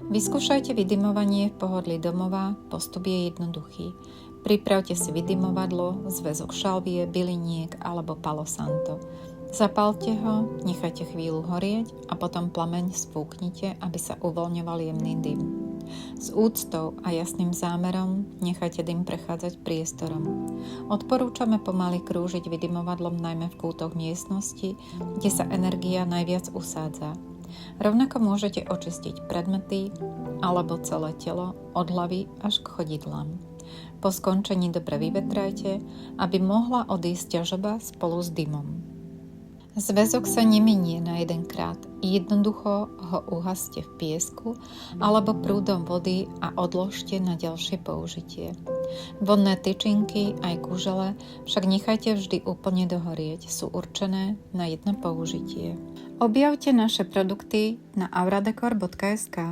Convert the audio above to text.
Vyskúšajte vydymovanie v pohodlí domova, postup je jednoduchý. Pripravte si vydymovadlo, zväzok šalvie, byliniek alebo palo santo. Zapálte ho, nechajte chvíľu horieť a potom plameň sfúknite, aby sa uvoľňoval jemný dym. S úctou a jasným zámerom nechajte dym prechádzať priestorom. Odporúčame pomaly krúžiť vydymovadlom najmä v kútoch miestnosti, kde sa energia najviac usádza. Rovnako môžete očistiť predmety alebo celé telo od hlavy až k chodidlám. Po skončení dobre vyvetrajte, aby mohla odísť ťažoba spolu s dymom. Zväzok sa neminie na jedenkrát, jednoducho ho uhaste v piesku alebo prúdom vody a odložte na ďalšie použitie. Vodné tyčinky aj kužele však nechajte vždy úplne dohorieť, sú určené na jedno použitie. Objavte naše produkty na auradecor.sk.